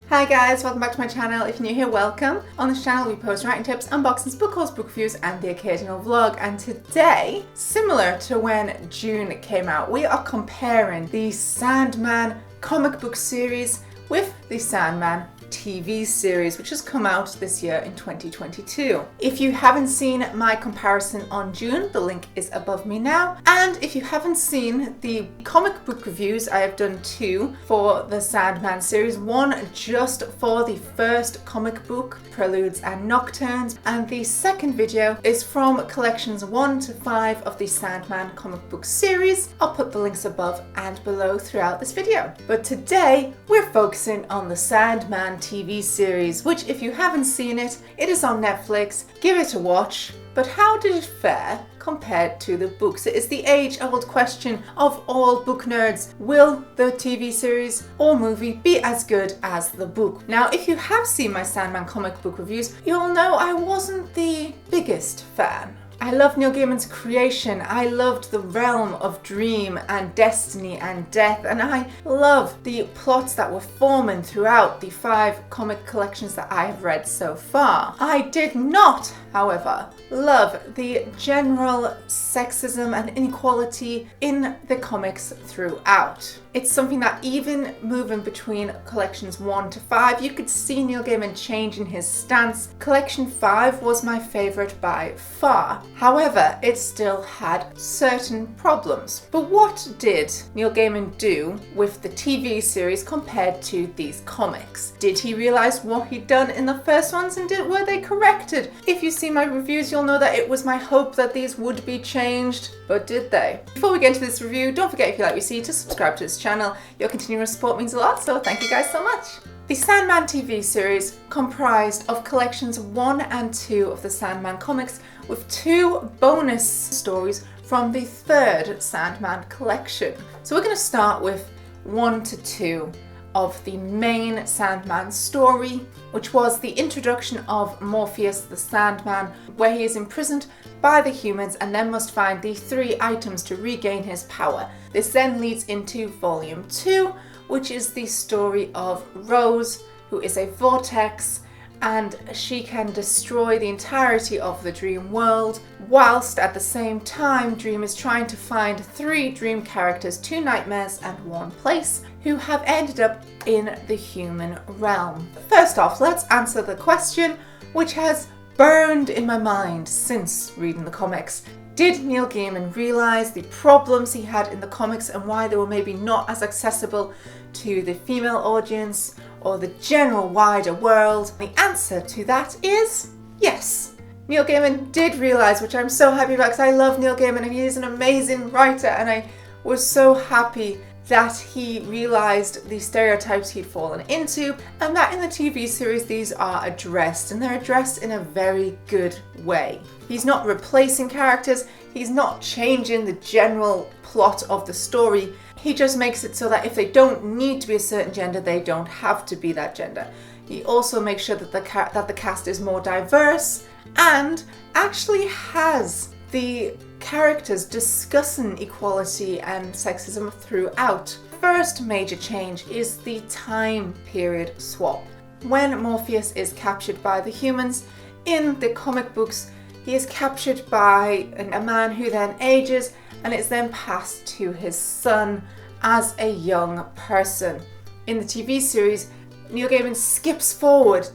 Hi guys, welcome back to my channel. If you're new here, welcome. On this channel we post writing tips, unboxings, book hauls, book reviews and the occasional vlog. And today, similar to when June came out, we are comparing the Sandman comic book series with the Sandman TV series, which has come out this year in 2022. If you haven't seen my comparison on June, the link is above me now. And if you haven't seen the comic book reviews, I have done two for the Sandman series. One just for the first comic book, Preludes and Nocturnes, and the second video is from collections 1 to 5 of the Sandman comic book series. I'll put the links above and below throughout this video. But today we're focusing on the Sandman TV series, which if you haven't seen it, it is on Netflix. Give it a watch. But how did it fare compared to the books? It is the age-old question of all book nerds. Will the TV series or movie be as good as the book? Now, if you have seen my Sandman comic book reviews, you'll know I wasn't the biggest fan. I love Neil Gaiman's creation. I loved the realm of dream and destiny and death, and I love the plots that were forming throughout the 5 comic collections that I have read so far. I did not, however, love the general sexism and inequality in the comics throughout. It's something that even moving between collections 1 to 5, you could see Neil Gaiman changing his stance. Collection 5 was my favourite by far. However, it still had certain problems. But what did Neil Gaiman do with the TV series compared to these comics? Did he realise what he'd done in the first ones and were they corrected? If you see my reviews, you'll know that it was my hope that these would be changed, but did they? Before we get into this review, don't forget, if you like what you see, to subscribe to this channel. Your continuous support means a lot, so thank you guys so much. The Sandman TV series comprised of collections 1 and 2 of the Sandman comics, with 2 bonus stories from the 3rd Sandman collection. So we're going to start with 1 to 2 of the main Sandman story, which was the introduction of Morpheus the Sandman, where he is imprisoned by the humans and then must find the 3 items to regain his power. This then leads into volume 2, which is the story of Rose, who is a vortex, and she can destroy the entirety of the dream world, whilst at the same time Dream is trying to find 3 dream characters, 2 nightmares and 1 place, who have ended up in the human realm. First off, let's answer the question which has burned in my mind since reading the comics. Did Neil Gaiman realise the problems he had in the comics and why they were maybe not as accessible to the female audience or the general wider world? The answer to that is yes. Neil Gaiman did realise, which I'm so happy about because I love Neil Gaiman and he is an amazing writer, and I was so happy that he realised the stereotypes he'd fallen into, and that in the TV series these are addressed, and they're addressed in a very good way. He's not replacing characters, he's not changing the general plot of the story, he just makes it so that if they don't need to be a certain gender, they don't have to be that gender. He also makes sure that the cast is more diverse and actually has the characters discussing equality and sexism throughout. First major change is the time period swap. When Morpheus is captured by the humans, in the comic books he is captured by a man who then ages and is then passed to his son as a young person. In the TV series, Neil Gaiman skips forward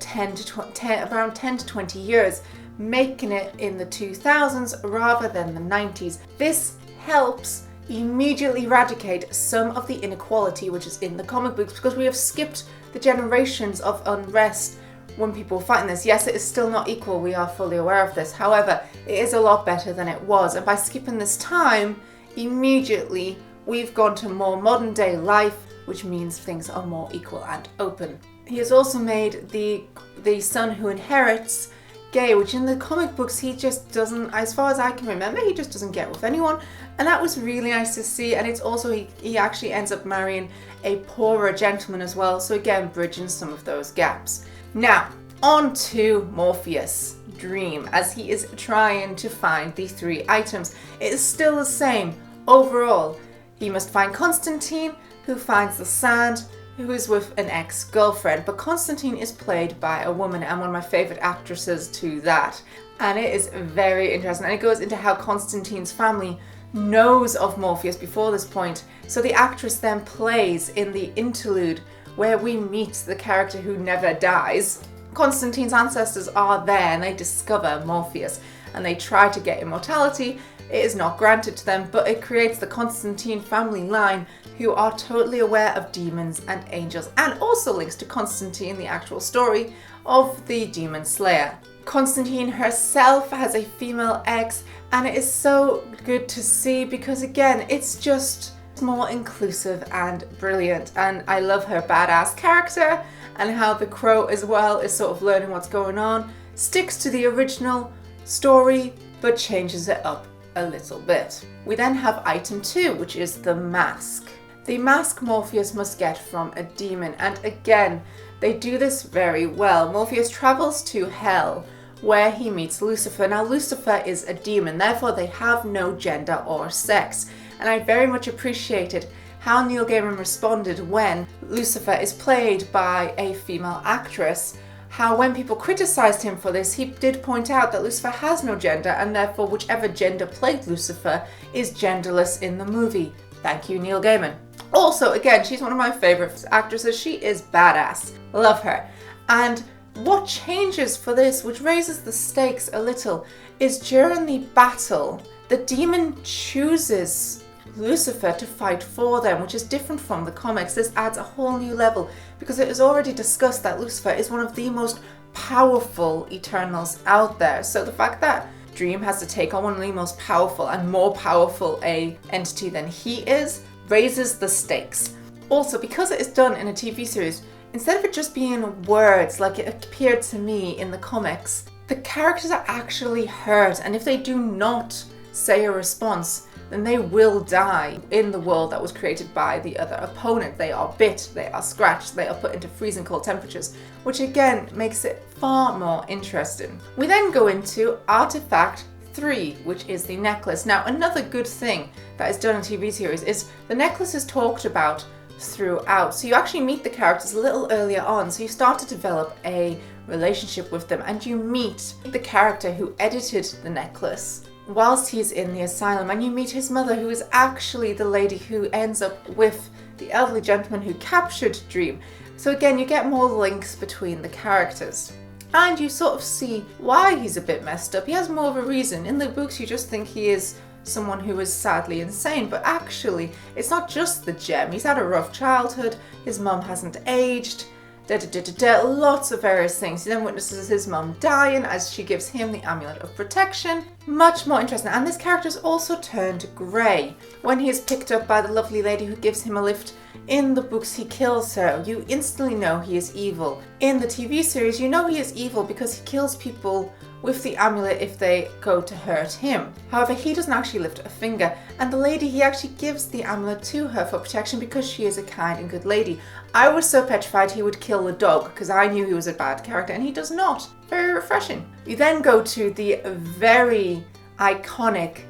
around 10 to 20 years, making it in the 2000s rather than the 90s. This helps immediately eradicate some of the inequality which is in the comic books, because we have skipped the generations of unrest when people were fighting this. Yes, it is still not equal, we are fully aware of this. However, it is a lot better than it was, and by skipping this time, immediately we've gone to more modern day life, which means things are more equal and open. He has also made the son who inherits gay, which in the comic books he just doesn't, as far as I can remember, he just doesn't get with anyone, and that was really nice to see. And it's also he actually ends up marrying a poorer gentleman as well, so again bridging some of those gaps. Now on to Morpheus' dream as he is trying to find the 3 items. It is still the same overall. He must find Constantine, who finds the sand. who is with an ex-girlfriend, but Constantine is played by a woman and one of my favourite actresses to that. And it is very interesting, and it goes into how Constantine's family knows of Morpheus before this point. So the actress then plays in the interlude where we meet the character who never dies. Constantine's ancestors are there and they discover Morpheus and they try to get immortality. It is not granted to them, but it creates the Constantine family line who are totally aware of demons and angels, and also links to Constantine, the actual story of the Demon Slayer. Constantine herself has a female ex, and it is so good to see because again, it's just more inclusive and brilliant, and I love her badass character and how the Crow as well is sort of learning what's going on, sticks to the original story but changes it up a little bit. We then have item 2, which is the mask. The mask Morpheus must get from a demon, and again, they do this very well. Morpheus travels to hell where he meets Lucifer. Now Lucifer is a demon, therefore they have no gender or sex, and I very much appreciated how Neil Gaiman responded when Lucifer is played by a female actress. How when people criticised him for this, he did point out that Lucifer has no gender, and therefore whichever gender played Lucifer is genderless in the movie. Thank you, Neil Gaiman. Also, again, she's one of my favourite actresses. She is badass. Love her. And what changes for this, which raises the stakes a little, is during the battle, the demon chooses Lucifer to fight for them, which is different from the comics. This adds a whole new level because it is already discussed that Lucifer is one of the most powerful Eternals out there. So the fact that Dream has to take on one of the most powerful and more powerful a entity than he is raises the stakes. Also, because it is done in a TV series, instead of it just being words like it appeared to me in the comics, the characters are actually hurt, and if they do not say a response, then they will die in the world that was created by the other opponent. They are bit, they are scratched, they are put into freezing cold temperatures, which again makes it far more interesting. We then go into Artifact 3, which is the necklace. Now, another good thing that is done in TV series is the necklace is talked about throughout. So you actually meet the characters a little earlier on, so you start to develop a relationship with them, and you meet the character who edited the necklace whilst he's in the asylum, and you meet his mother, who is actually the lady who ends up with the elderly gentleman who captured Dream. So again, you get more links between the characters, and you sort of see why he's a bit messed up. He has more of a reason. In the books you just think he is someone who is sadly insane, but actually it's not just the gem. He's had a rough childhood, his mum hasn't aged, lots of various things. He then witnesses his mum dying as she gives him the amulet of protection. Much more interesting. And this character is also turned grey. When he is picked up by the lovely lady who gives him a lift, in the books he kills her. You instantly know he is evil. In the TV series, you know he is evil because he kills people with the amulet if they go to hurt him. However, he doesn't actually lift a finger, and the lady, he actually gives the amulet to her for protection because she is a kind and good lady. I was so petrified he would kill the dog because I knew he was a bad character, and he does not. Very refreshing. You then go to the very iconic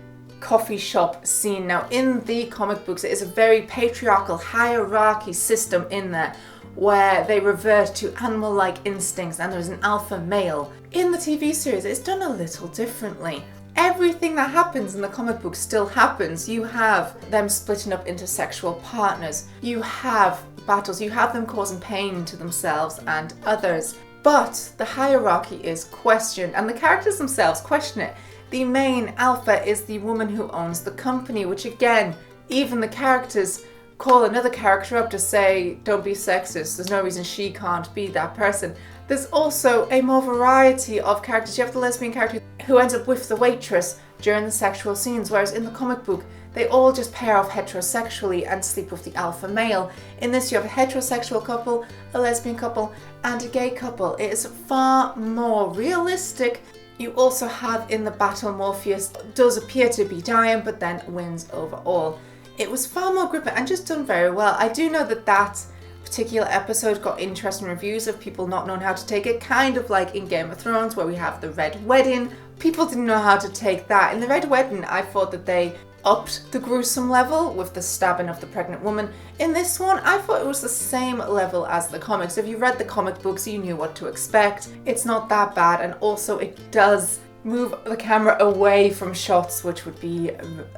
coffee shop scene. Now, in the comic books, it is a very patriarchal hierarchy system in there, where they revert to animal-like instincts and there's an alpha male. In the TV series, it's done a little differently. Everything that happens in the comic book still happens. You have them splitting up into sexual partners. You have battles. You have them causing pain to themselves and others. But the hierarchy is questioned, and the characters themselves question it. The main alpha is the woman who owns the company, which again, even the characters call another character up to say, don't be sexist, there's no reason she can't be that person. There's also a more variety of characters. You have the lesbian character who ends up with the waitress during the sexual scenes, whereas in the comic book, they all just pair off heterosexually and sleep with the alpha male. In this, you have a heterosexual couple, a lesbian couple, and a gay couple. It is far more realistic. You also have in the battle, Morpheus does appear to be dying, but then wins overall. It was far more gripping and just done very well. I do know that that particular episode got interesting reviews of people not knowing how to take it, kind of like in Game of Thrones where we have the Red Wedding. People didn't know how to take that. In the Red Wedding, I thought that they upped the gruesome level with the stabbing of the pregnant woman. In this one, I thought it was the same level as the comics. If you read the comic books, you knew what to expect. It's not that bad, and also it does move the camera away from shots which would be,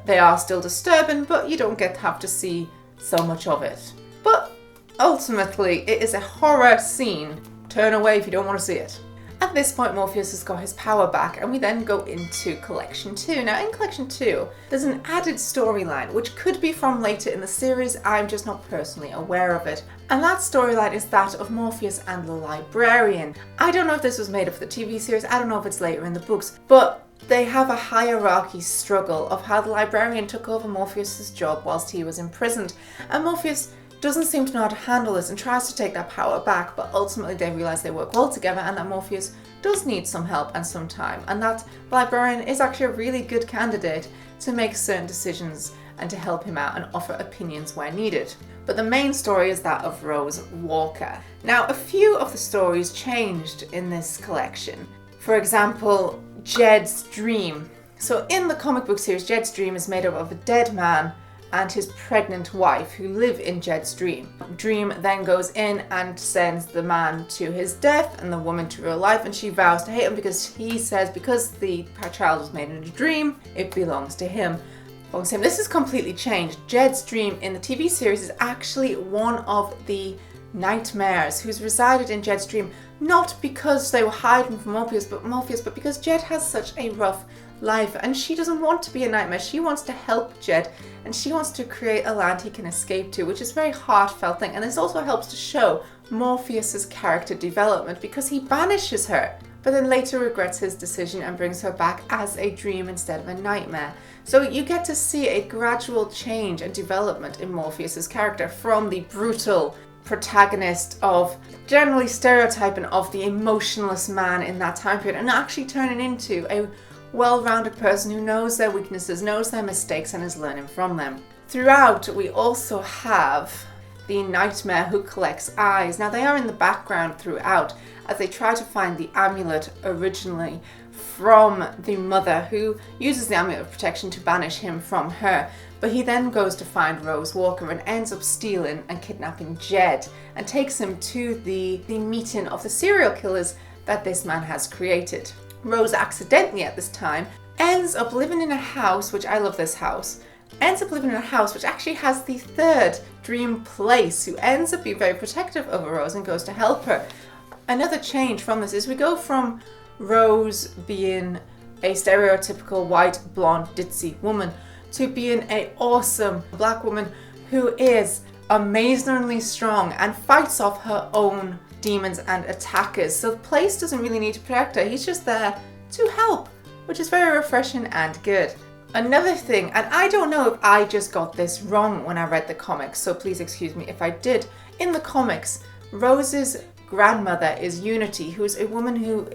they are still disturbing, but you don't have to see so much of it. But ultimately, it is a horror scene. Turn away if you don't want to see it. At this point, Morpheus has got his power back, and we then go into Collection 2. Now, in Collection 2, there's an added storyline, which could be from later in the series. I'm just not personally aware of it. And that storyline is that of Morpheus and the librarian. I don't know if this was made up for the TV series. I don't know if it's later in the books. But they have a hierarchy struggle of how the librarian took over Morpheus's job whilst he was imprisoned. And Morpheus doesn't seem to know how to handle this and tries to take that power back, but ultimately they realise they work well together and that Morpheus does need some help and some time, and that the librarian is actually a really good candidate to make certain decisions and to help him out and offer opinions where needed. But the main story is that of Rose Walker. Now, a few of the stories changed in this collection. For example, Jed's dream. So in the comic book series, Jed's dream is made up of a dead man and his pregnant wife who live in Jed's dream. Dream then goes in and sends the man to his death and the woman to real life, and she vows to hate him because he says because the child was made in a dream, it belongs to him. This is completely changed. Jed's dream in the TV series is actually one of the nightmares who's resided in Jed's dream, not because they were hiding from Morpheus, but because Jed has such a rough life and she doesn't want to be a nightmare. She wants to help Jed and she wants to create a land he can escape to, which is a very heartfelt thing. And this also helps to show Morpheus's character development because he banishes her, but then later regrets his decision and brings her back as a dream instead of a nightmare. So you get to see a gradual change and development in Morpheus's character from the brutal protagonist of generally stereotyping of the emotionless man in that time period and actually turning into a well-rounded person who knows their weaknesses, knows their mistakes, and is learning from them. Throughout, we also have the nightmare who collects eyes. Now, they are in the background throughout as they try to find the amulet originally from the mother who uses the amulet of protection to banish him from her. But he then goes to find Rose Walker and ends up stealing and kidnapping Jed and takes him to the meeting of the serial killers that this man has created. Rose accidentally at this time ends up living in a house, which I love this house, ends up living in a house which actually has the third dream place, who ends up being very protective of Rose and goes to help her. Another change from this is we go from Rose being a stereotypical white, blonde, ditzy woman to being an awesome black woman who is amazingly strong and fights off her own demons and attackers. So the place doesn't really need to protect her. He's just there to help, which is very refreshing and good. Another thing, and I don't know if I just got this wrong when I read the comics, so please excuse me if I did. In the comics, Rose's grandmother is Unity, who's a woman who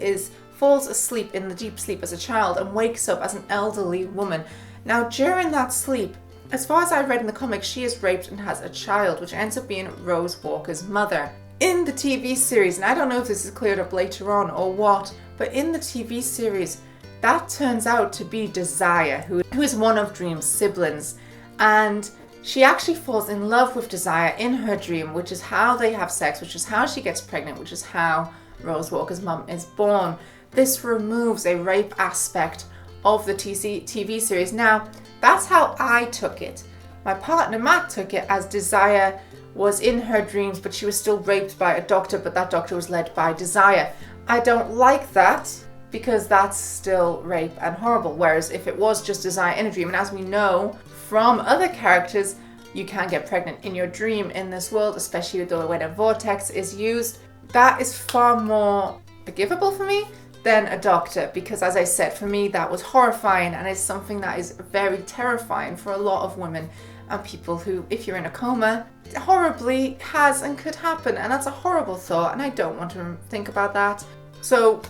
falls asleep in the deep sleep as a child and wakes up as an elderly woman. Now, during that sleep, as far as I read in the comics, she is raped and has a child, which ends up being Rose Walker's mother. In the TV series, and I don't know if this is cleared up later on or what, but in the TV series, that turns out to be Desire, who is one of Dream's siblings. And she actually falls in love with Desire in her dream, which is how they have sex, which is how she gets pregnant, which is how Rose Walker's mum is born. This removes a rape aspect of the TV series. Now, that's how I took it. My partner Matt took it as Desire was in her dreams, but she was still raped by a doctor, but that doctor was led by Desire. I don't like that because that's still rape and horrible. Whereas if it was just Desire in a dream, and as we know from other characters, you can get pregnant in your dream in this world, especially when a vortex is used. That is far more forgivable for me than a doctor, because as I said, for me that was horrifying and is something that is very terrifying for a lot of women and people who, if you're in a coma, horribly has and could happen, and that's a horrible thought and I don't want to think about that. So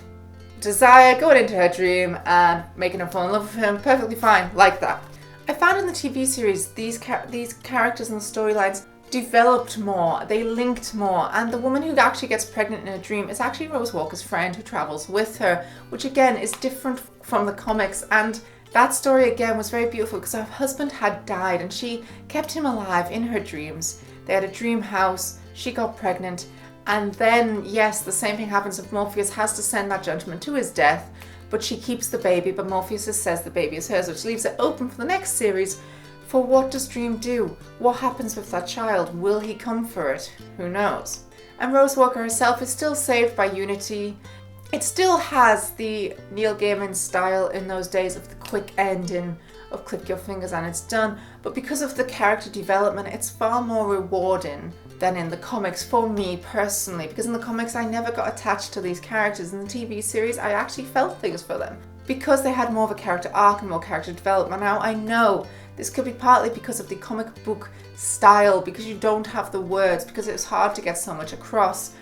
Desire going into her dream and making her fall in love with him, perfectly fine, like that. I found in the TV series these characters and the storylines developed more, they linked more, and the woman who actually gets pregnant in a dream is actually Rose Walker's friend who travels with her, which again is different from the comics and That story again was very beautiful because her husband had died and she kept him alive in her dreams. They had a dream house, she got pregnant, and then, yes, the same thing happens if Morpheus has to send that gentleman to his death, but she keeps the baby, but Morpheus says the baby is hers, which leaves it open for the next series for what does Dream do? What happens with that child? Will he come for it? Who knows? And Rose Walker herself is still saved by Unity. It still has the Neil Gaiman style in those days of the quick ending, of click your fingers and it's done, but because of the character development, it's far more rewarding than in the comics for me personally, because in the comics I never got attached to these characters. In the TV series I actually felt things for them because they had more of a character arc and more character development. Now I know this could be partly because of the comic book style, because you don't have the words, because it's hard to get so much across,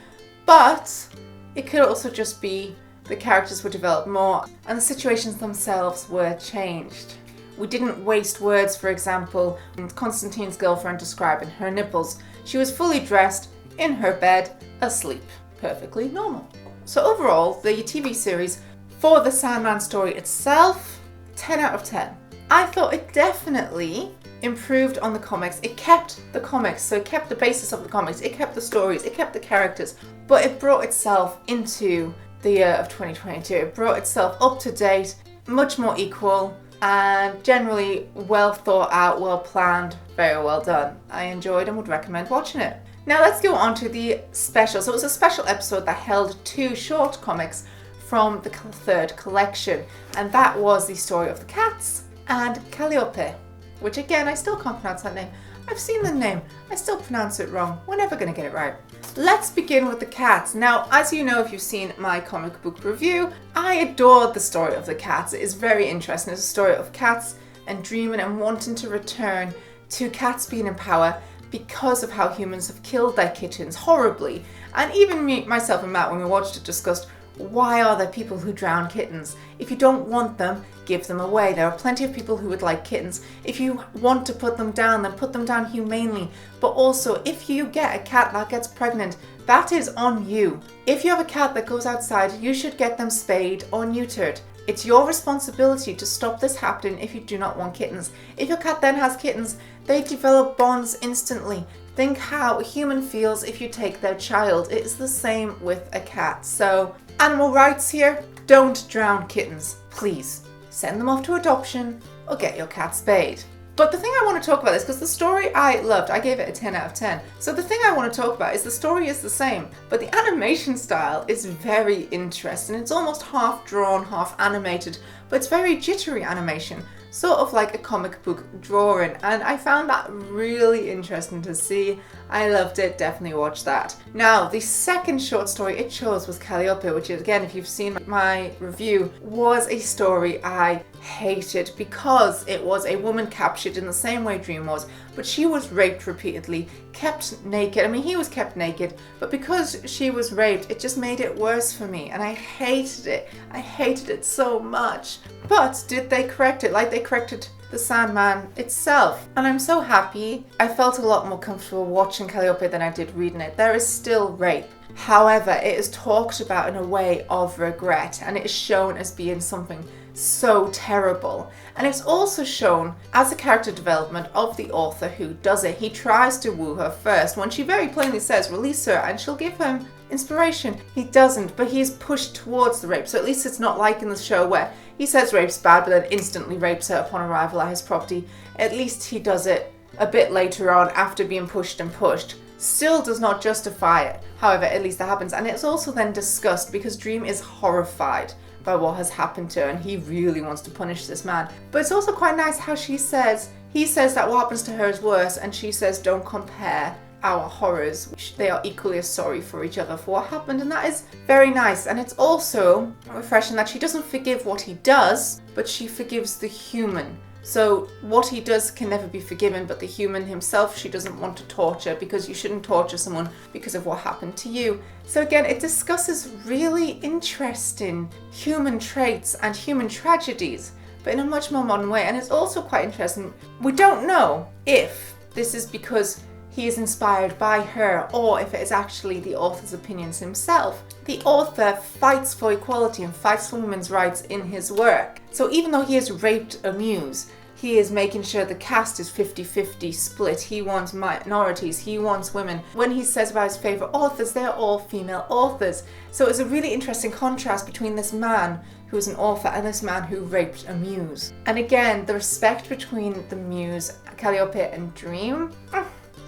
but it could also just be the characters were developed more and the situations themselves were changed. We didn't waste words, for example, Constantine's girlfriend describing her nipples. She was fully dressed, in her bed, asleep. Perfectly normal. So overall, the TV series, for the Sandman story itself, 10 out of 10. I thought it definitely improved on the comics. It kept the comics, so it kept the basis of the comics, it kept the stories, it kept the characters, but it brought itself into the year of 2022. It brought itself up to date, much more equal, and generally well thought out, well planned, very well done. I enjoyed and would recommend watching it. Now let's go on to the special. So it was a special episode that held 2 short comics from the 3rd collection, and that was the story of the cats and Calliope, which again, I still can't pronounce that name. I've seen the name, I still pronounce it wrong. We're never going to get it right. Let's begin with the cats. Now, as you know, if you've seen my comic book review, I adored the story of the cats. It is very interesting. It's a story of cats and dreaming and wanting to return to cats being in power because of how humans have killed their kittens horribly. And even me, myself and Matt, when we watched it, discussed, why are there people who drown kittens? If you don't want them, give them away. There are plenty of people who would like kittens. If you want to put them down, then put them down humanely. But also, if you get a cat that gets pregnant, that is on you. If you have a cat that goes outside, you should get them spayed or neutered. It's your responsibility to stop this happening if you do not want kittens. If your cat then has kittens, they develop bonds instantly. Think how a human feels if you take their child. It is the same with a cat. So, animal rights here, don't drown kittens, please. Send them off to adoption or get your cat spayed. But the thing I want to talk about is because the story I loved, I gave it a 10 out of 10. So the thing I want to talk about is the story is the same, but the animation style is very interesting. It's almost half drawn, half animated, but it's very jittery animation, sort of like a comic book drawing, and I found that really interesting to see. I loved it, definitely watch that. Now, the second short story it chose was Calliope, which again, if you've seen my review, was a story I hated because it was a woman captured in the same way Dream was, but she was raped repeatedly, kept naked. I mean, he was kept naked, but because she was raped, it just made it worse for me, and I hated it. I hated it so much. But did they correct it like they corrected the Sandman itself? And I'm so happy. I felt a lot more comfortable watching Calliope than I did reading it. There is still rape. However, it is talked about in a way of regret, and it is shown as being something so terrible. And it's also shown as a character development of the author who does it. He tries to woo her first when she very plainly says release her and she'll give him inspiration. He doesn't, but he's pushed towards the rape. So at least it's not like in the show where he says rape's bad but then instantly rapes her upon arrival at his property. At least he does it a bit later on after being pushed and pushed. Still does not justify it. However, at least that happens. And it's also then discussed because Dream is horrified by what has happened to her and he really wants to punish this man. But it's also quite nice how he says that what happens to her is worse, and she says don't compare our horrors. They are equally as sorry for each other for what happened, and that is very nice. And it's also refreshing that she doesn't forgive what he does, but she forgives the human. So what he does can never be forgiven, but the human himself she doesn't want to torture, because you shouldn't torture someone because of what happened to you. So again, it discusses really interesting human traits and human tragedies, but in a much more modern way. And it's also quite interesting. We don't know if this is because he is inspired by her or if it is actually the author's opinions himself. The author fights for equality and fights for women's rights in his work. So even though he has raped a muse, he is making sure the cast is 50-50 split. He wants minorities, he wants women. When he says about his favourite authors, they're all female authors. So it's a really interesting contrast between this man who's an author and this man who raped a muse. And again, the respect between the muse, Calliope and Dream,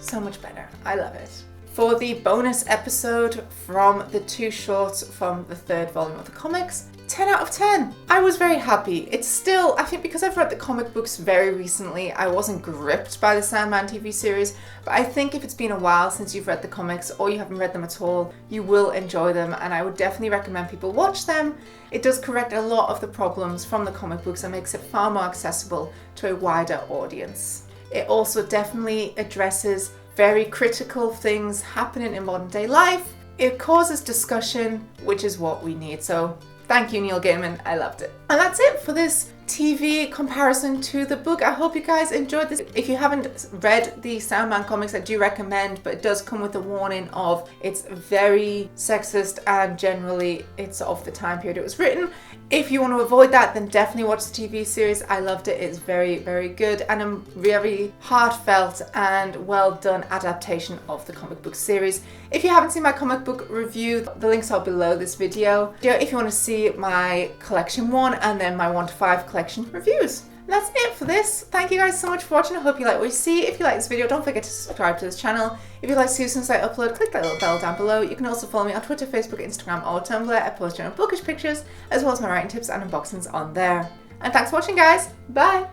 so much better. I love it. For the bonus episode from the 2 shorts from the 3rd volume of the comics, 10 out of 10. I was very happy. It's still, I think because I've read the comic books very recently, I wasn't gripped by the Sandman TV series, but I think if it's been a while since you've read the comics or you haven't read them at all, you will enjoy them, and I would definitely recommend people watch them. It does correct a lot of the problems from the comic books and makes it far more accessible to a wider audience. It also definitely addresses very critical things happening in modern day life. It causes discussion, which is what we need. So thank you, Neil Gaiman. I loved it. And that's it for this TV comparison to the book. I hope you guys enjoyed this. If you haven't read the Sandman comics, I do recommend, but it does come with a warning of it's very sexist and generally it's of the time period it was written. If you want to avoid that, then definitely watch the TV series. I loved it. It's very, very good and a very heartfelt and well done adaptation of the comic book series. If you haven't seen my comic book review, the links are below this video. If you want to see my collection 1 and then my 1 to 5 collection reviews. And that's it for this. Thank you guys so much for watching. I hope you like what you see. If you like this video, don't forget to subscribe to this channel. If you'd like to see as soon as I upload, click that little bell down below. You can also follow me on Twitter, Facebook, Instagram, or Tumblr. I post general bookish pictures as well as my writing tips and unboxings on there. And thanks for watching, guys. Bye!